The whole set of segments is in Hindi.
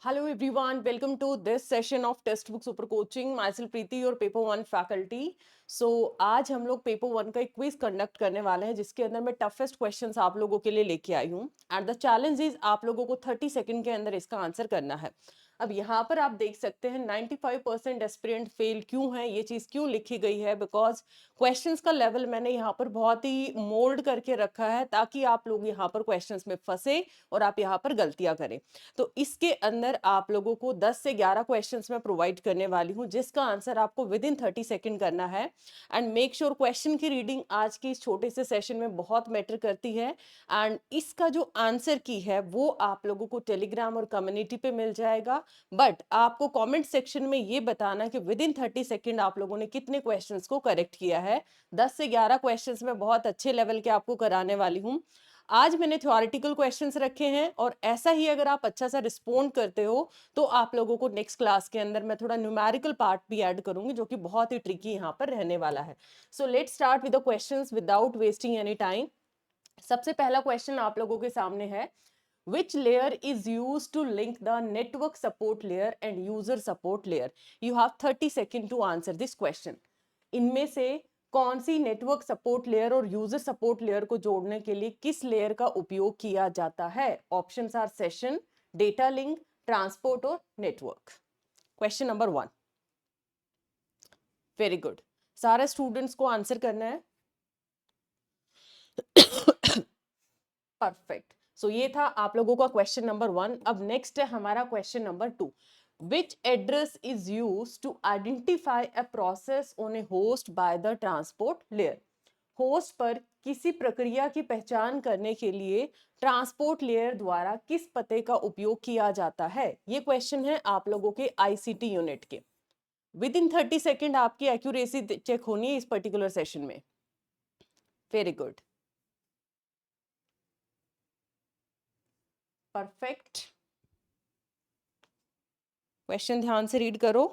Hello everyone, welcome to this session of Textbook Super Coaching. Myself Preeti, your paper 1 faculty. So आज हम लोग पेपर 1 का एक क्विज कंडक्ट करने वाले हैं जिसके अंदर मैं टफेस्ट क्वेश्चंस आप लोगों के लिए लेके आई हूँ एंड द चैलेंज इज आप लोगों को 30 सेकंड के अंदर इसका आंसर करना है। अब यहाँ पर आप देख सकते हैं 95% एस्पिरेंट फेल क्यों है, ये चीज क्यों लिखी गई है, बिकॉज क्वेश्चंस का लेवल मैंने यहाँ पर बहुत ही मोल्ड करके रखा है ताकि आप लोग यहाँ पर क्वेश्चंस में फंसे और आप यहाँ पर गलतियां करें। तो इसके अंदर आप लोगों को 10 से 11 क्वेश्चंस मैं प्रोवाइड करने वाली हूं जिसका आंसर आपको विद इन 30 सेकंड करना है एंड मेक श्योर क्वेश्चन की रीडिंग आज की इस छोटे से सेशन में बहुत मैटर करती है एंड इसका जो आंसर की है वो आप लोगों को टेलीग्राम और कम्युनिटी पे मिल जाएगा। बट आपको कमेंट सेक्शन में ये बताना कि विद इन 30 सेकंड आप लोगों ने कितने क्वेश्चंस को करेक्ट किया है। 10 से 11 क्वेश्चंस में बहुत अच्छे लेवल के आपको कराने वाली हूं। आज मैंने थ्योरेटिकल क्वेश्चंस रखे हैं और ऐसा ही अगर आप अच्छा सा रिस्पोंड करते हो तो आप लोगों को नेक्स्ट क्लास के अंदर मैं थोड़ा न्यूमेरिकल पार्ट भी ऐड करूंगी जो कि बहुत ही ट्रिकी यहाँ पर रहने वाला है। So let's start with the questions without wasting any time. सबसे पहला क्वेश्चन आप लोगों के सामने है, which layer is used to link the network support layer and user support layer? You have 30 seconds to answer this question. इनमें से कौन सी नेटवर्क सपोर्ट लेयर और यूजर सपोर्ट लेयर को जोड़ने के लिए किस लेयर का उपयोग किया जाता है? Options are session, data link, transport और network. Question number 1। Very good, सारे स्टूडेंट्स को आंसर करना है। परफेक्ट। सो ये था आप लोगों का क्वेश्चन नंबर 1। अब नेक्स्ट है हमारा question number 2। Which address is used to identify a process on a host by the transport layer? Host पर किसी प्रक्रिया की पहचान करने के लिए ट्रांसपोर्ट लेयर द्वारा किस पते का उपयोग किया जाता है? ये क्वेश्चन है आप लोगों के आईसीटी यूनिट के। विद इन 30 सेकेंड आपकी एक्यूरेसी चेक होनी है इस पर्टिकुलर सेशन में। Very good, perfect. क्वेश्चन ध्यान से रीड करो।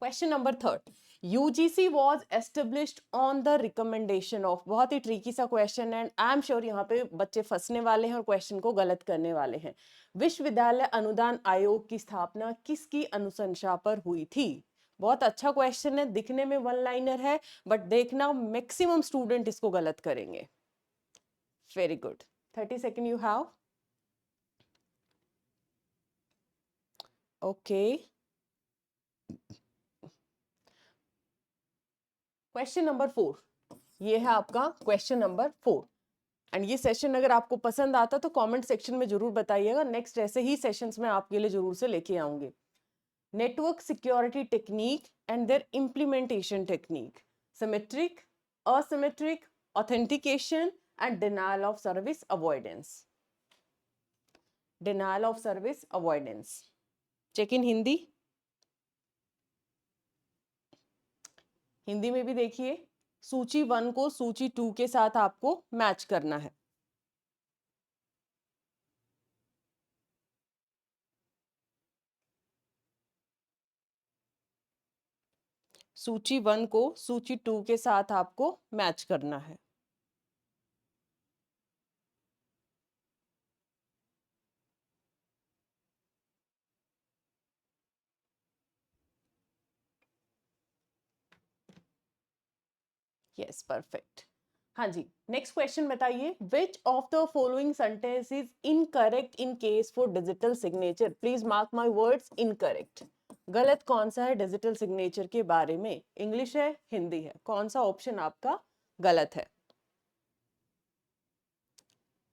Question number 3। UGC was established on the recommendation of, बहुत ही ट्रिकी सा क्वेश्चन है, आई एम श्योर यहाँ पे बच्चे फंसने वाले हैं और क्वेश्चन को गलत करने वाले हैं। विश्वविद्यालय अनुदान आयोग की स्थापना किसकी अनुशंसा पर हुई थी? बहुत अच्छा क्वेश्चन है, दिखने में वन लाइनर है बट देखना मैक्सिमम स्टूडेंट इसको गलत करेंगे। Very good, 30 second you have. Okay, question number 4, ये है आपका क्वेश्चन नंबर 4 एंड ये सेशन अगर आपको पसंद आता तो कमेंट सेक्शन में जरूर बताइएगा। नेक्स्ट ऐसे ही सेशंस में आपके लिए जरूर से लेके आऊंगी। Network security technique and their implementation technique, symmetric, asymmetric, authentication and denial of service avoidance. Denial of service avoidance, check in Hindi. Hindi में भी देखिए, सूची 1 को सूची 2 के साथ आपको मैच करना है। सूची 1 को सूची 2 के साथ आपको मैच करना है। Yes, perfect. हाँ जी, नेक्स्ट क्वेश्चन बताइए, विच of the following sentence is incorrect in case for digital signature? Please mark my words, incorrect. गलत कौन सा है डिजिटल सिग्नेचर के बारे में? इंग्लिश है, हिंदी है, कौन सा ऑप्शन आपका गलत है?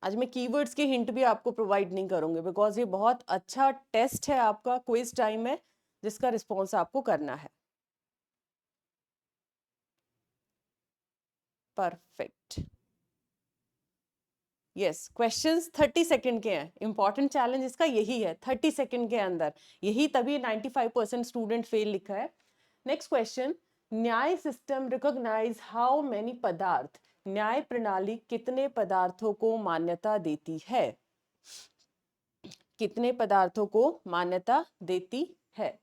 आज मैं कीवर्ड्स के हिंट भी आपको प्रोवाइड नहीं करूंगी बिकॉज ये बहुत अच्छा टेस्ट है, आपका क्विज टाइम है जिसका रिस्पॉन्स आपको करना है। परफेक्ट। यस, क्वेश्चंस 30 सेकंड के हैं। इंपॉर्टेंट चैलेंज इसका यही है, 30 सेकंड के अंदर, यही तभी 95% स्टूडेंट फेल लिखा है। नेक्स्ट क्वेश्चन, न्याय सिस्टम रिकॉग्नाइज हाउ मेनी पदार्थ? न्याय प्रणाली कितने पदार्थों को मान्यता देती है? कितने पदार्थों को मान्यता देती है?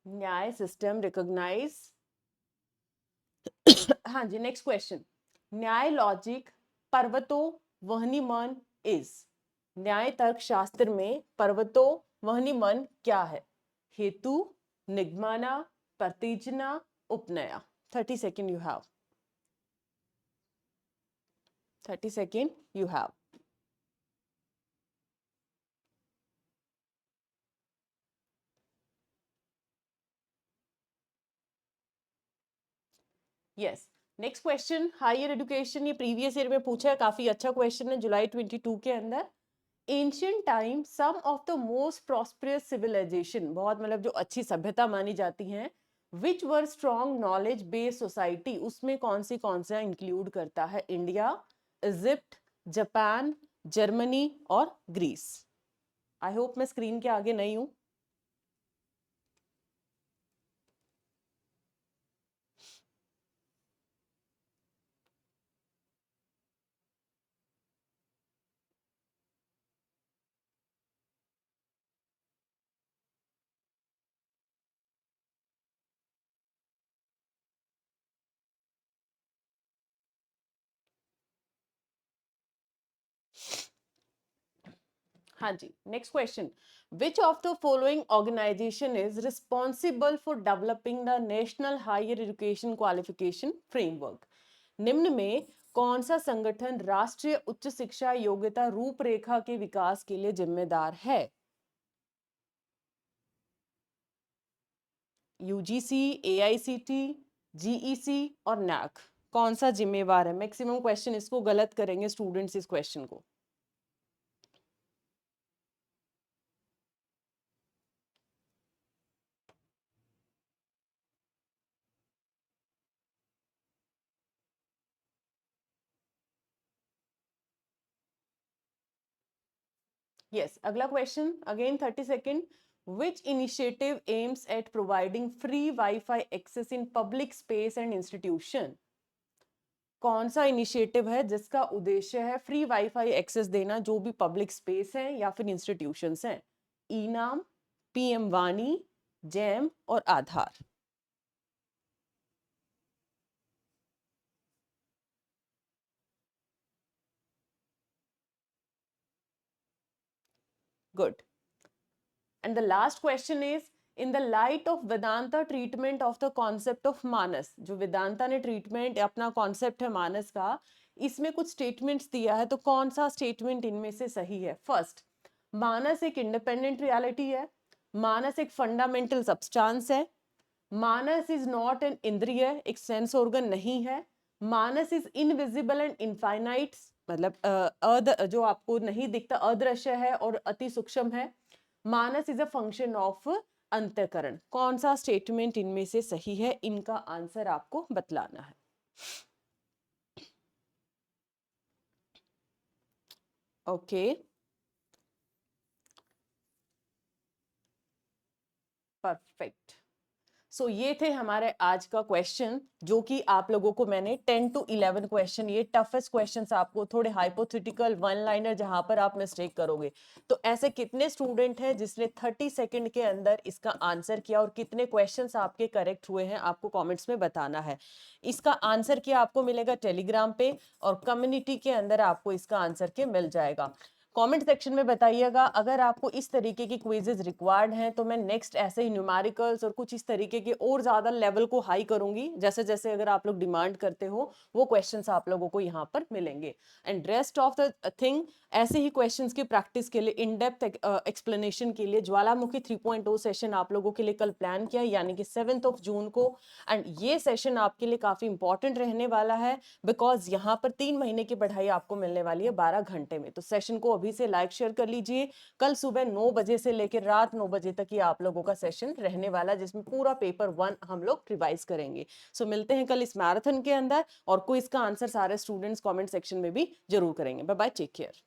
न्याय सिस्टम रिकॉग्नाइज। हाँ जी, नेक्स्ट क्वेश्चन। न्याय लॉजिक पर्वतो वहनी मन इज। न्याय तर्क शास्त्र में पर्वतो वहनी मन क्या है? हेतु, निगमना, प्रतिजना, उपनया। 30 second you have. 30 second you have. Yes, next question. Higher education, ये प्रीवियस ईयर में पूछा है, काफी अच्छा क्वेश्चन है, जुलाई 22 के अंदर। Ancient time some of the most prosperous civilisation, बहुत मतलब जो अच्छी सभ्यता मानी जाती हैं, which were strong knowledge based society, उसमें कौन सा इंक्लूड करता है? इंडिया, इजिप्ट, जापान, जर्मनी और ग्रीस। आई होप मैं स्क्रीन के आगे नहीं हूं। हाँ जी, next question. Which of the following organisation is responsible for developing the national higher education qualification framework? निम्न में कौन सा संगठन राष्ट्रीय उच्च शिक्षा योग्यता रूपरेखा के विकास के लिए जिम्मेदार है? यूजीसी, एआईसीटी, जीईसी और नैक। कौन सा जिम्मेवार है? मैक्सिमम क्वेश्चन इसको गलत करेंगे स्टूडेंट्स इस क्वेश्चन को। Yes, अगला question again 30 second. Which initiative aims at providing free Wi-Fi access in public space and institution? कौन सा इनिशिएटिव है जिसका उद्देश्य है फ्री वाईफाई एक्सेस देना जो भी पब्लिक स्पेस है या फिर इंस्टीट्यूशंस हैं? ई-नाम, पीएम वाणी, जैम और आधार। Good. And the last question is, in the light of Vedanta treatment of the concept of मानस, जो वेदांता ने ट्रीटमेंट अपना कॉन्सेप्ट है मानस का, इसमें कुछ स्टेटमेंट्स दिया है, तो कौन सा स्टेटमेंट इनमें से सही है? फर्स्ट, मानस एक इंडिपेंडेंट रियलिटी है। मानस एक फंडामेंटल सब्सटेंस है। मानस इज नॉट एन इंद्रिय, एक सेंस ऑर्गन नहीं है। मानस इज इनविजिबल एंड इनफाइनाइट, मतलब जो आपको नहीं दिखता, अदृश्य है और अति सूक्ष्म है। मानस इज अ फंक्शन ऑफ अंतःकरण। कौन सा स्टेटमेंट इनमें से सही है? इनका आंसर आपको बतलाना है। Okay, perfect. सो ये थे हमारे आज का क्वेश्चन, जो कि आप लोगों को मैंने 10 to 11 क्वेश्चन, ये टफेस्ट क्वेश्चंस आपको थोड़े हाइपोथेटिकल वन लाइनर जहां पर आप मिस्टेक करोगे। तो ऐसे कितने स्टूडेंट हैं जिसने 30 सेकंड के अंदर इसका आंसर किया, और कितने क्वेश्चंस आपके करेक्ट हुए हैं, आपको कॉमेंट्स में बताना है। इसका आंसर किया आपको मिलेगा टेलीग्राम पे, और कम्युनिटी के अंदर आपको इसका आंसर के मिल जाएगा। कमेंट सेक्शन में बताइएगा अगर आपको इस तरीके की क्विजेज रिक्वायर्ड हैं, तो मैं नेक्स्ट ऐसे ही न्यूमेरिकल्स और कुछ इस तरीके के और ज्यादा लेवल को हाई करूंगी। जैसे जैसे अगर आप लोग डिमांड करते हो, वो क्वेश्चंस आप लोगों को यहाँ पर मिलेंगे। And rest of the thing, ऐसे ही क्वेश्चंस की प्रैक्टिस के लिए, इन डेप्थ एक्सप्लेनेशन के लिए ज्वालामुखी 3.0 सेशन आप लोगों के लिए कल प्लान किया, यानी कि 7 जून को। एंड ये सेशन आपके लिए काफी इंपॉर्टेंट रहने वाला है, बिकॉज यहाँ पर 3 महीने की पढ़ाई आपको मिलने वाली है 12 घंटे में। तो सेशन को अभी से लाइक शेयर कर लीजिए। कल सुबह 9 बजे से लेकर रात 9 बजे तक ही आप लोगों का सेशन रहने वाला है, जिसमें पूरा पेपर 1 हम लोग रिवाइज करेंगे। सो मिलते हैं कल इस मैराथन के अंदर, और क्विज का आंसर सारे स्टूडेंट्स कमेंट सेक्शन में भी जरूर करेंगे। Bye bye, take care.